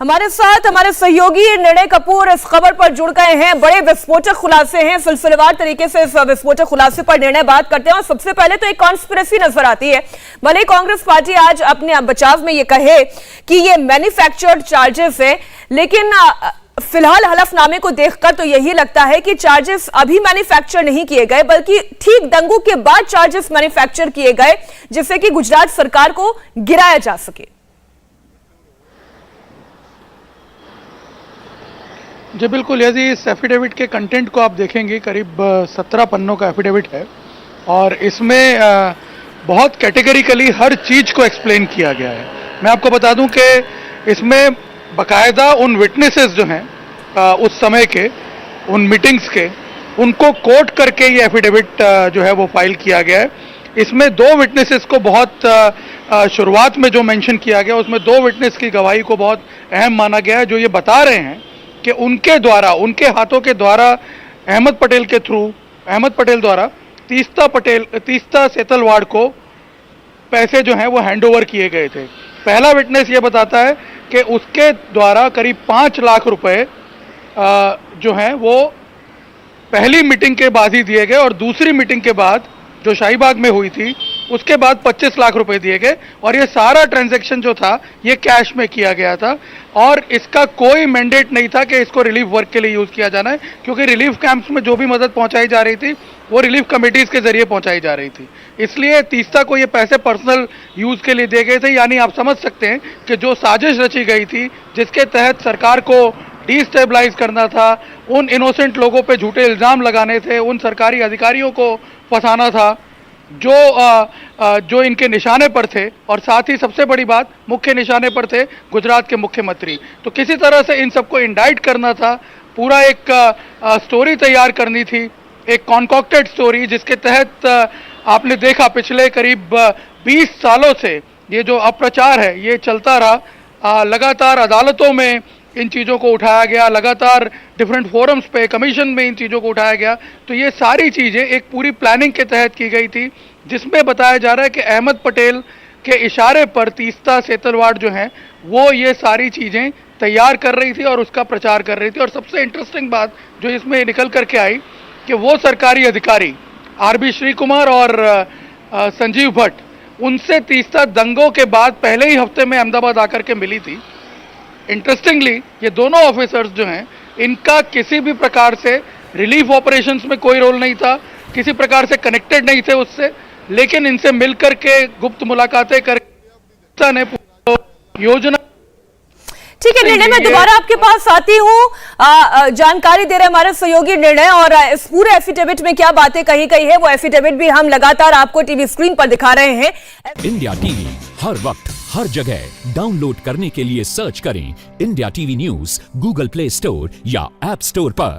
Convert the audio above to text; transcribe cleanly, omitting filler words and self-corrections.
हमारे साथ हमारे सहयोगी निर्णय कपूर इस खबर पर जुड़ गए हैं। बड़े विस्फोटक खुलासे हैं, सिलसिलेवार तरीके से इस विस्फोटक खुलासे पर निर्णय बात करते हैं। और सबसे पहले तो एक कॉन्स्पिरेसी नजर आती है। भले ही कांग्रेस पार्टी आज अपने बचाव में ये कहे कि ये मैन्युफैक्चर्ड चार्जेस है, लेकिन फिलहाल हलफनामे को देखकर तो यही लगता है कि चार्जेस अभी मैन्युफैक्चर नहीं किए गए, बल्कि ठीक दंगों के बाद चार्जेस मैन्युफैक्चर किए गए, जिससे कि गुजरात सरकार को गिराया जा सके। जी बिल्कुल, यदि इस एफिडेविट के कंटेंट को आप देखेंगे, करीब 17 पन्नों का एफिडेविट है और इसमें बहुत कैटेगरिकली हर चीज को एक्सप्लेन किया गया है। मैं आपको बता दूं कि इसमें बकायदा उन विटनेसेस जो हैं उस समय के, उन मीटिंग्स के, उनको कोट करके ये एफिडेविट जो है वो फाइल किया गया है। इसमें 2 विटनेसेस को बहुत शुरुआत में जो मेंशन किया गया, उसमें 2 विटनेस की गवाही को बहुत अहम माना गया है, जो ये बता रहे हैं कि उनके द्वारा, उनके हाथों के द्वारा, अहमद पटेल द्वारा तीस्ता सेतलवाड़ को पैसे जो हैं वो हैंडओवर किए गए थे। पहला विटनेस ये बताता है कि उसके द्वारा करीब 5 लाख रुपए जो हैं वो पहली मीटिंग के बाद ही दिए गए और दूसरी मीटिंग के बाद, जो शाहीबाग में हुई थी, उसके बाद 25 लाख रुपए दिए गए। और ये सारा ट्रांजैक्शन जो था ये कैश में किया गया था और इसका कोई मैंडेट नहीं था कि इसको रिलीफ वर्क के लिए यूज किया जाना है, क्योंकि रिलीफ कैंप्स में जो भी मदद पहुंचाई जा रही थी वो रिलीफ कमेटीज के जरिए पहुंचाई जा रही थी। इसलिए तीस्ता को ये पैसे पर्सनल यूज के लिए दिए गए थे। यानी आप समझ सकते हैं कि जो साजिश रची गई थी, जिसके तहत सरकार को डिस्टेबलाइज करना था, उन इनोसेंट लोगों पे झूठे इल्जाम लगाने थे, उन सरकारी अधिकारियों को फंसाना था जो इनके निशाने पर थे, और साथ ही सबसे बड़ी बात, मुख्य निशाने पर थे गुजरात के मुख्यमंत्री। तो किसी तरह से इन सबको इंडाइट करना था, पूरा एक स्टोरी तैयार करनी थी, एक कॉन्कॉक्टेड स्टोरी, जिसके तहत आपने देखा पिछले करीब 20 सालों से ये जो अप्रचार है ये चलता रहा। लगातार अदालतों में इन चीज़ों को उठाया गया, लगातार डिफरेंट फोरम्स पे, कमीशन में इन चीज़ों को उठाया गया। तो ये सारी चीज़ें एक पूरी प्लानिंग के तहत की गई थी, जिसमें बताया जा रहा है कि अहमद पटेल के इशारे पर तीस्ता सेतलवाड़ जो हैं वो ये सारी चीज़ें तैयार कर रही थी और उसका प्रचार कर रही थी। और सबसे इंटरेस्टिंग बात जो इसमें निकल करके आई कि वो सरकारी अधिकारी आरबी श्री कुमार और संजीव भट्ट, उनसे तीस्ता दंगों के बाद पहले ही हफ्ते में अहमदाबाद आकर के मिली थी। इंटरेस्टिंगली ये दोनों ऑफिसर्स जो हैं, इनका किसी भी प्रकार से रिलीफ ऑपरेशंस में कोई रोल नहीं था, किसी प्रकार से कनेक्टेड नहीं थे उससे, लेकिन इनसे मिलकर के गुप्त मुलाकातें करके ने योजना। ठीक है निर्णय, मैं दोबारा आपके पास आती हूँ। जानकारी दे रहे हमारे सहयोगी निर्णय, और इस पूरे एफिडेविट में क्या बातें कही गई है वो एफिडेविट भी हम लगातार आपको टीवी स्क्रीन पर दिखा रहे हैं। इंडिया टीवी हर वक्त हर जगह डाउनलोड करने के लिए सर्च करें India TV news Google play store या ऐप स्टोर पर।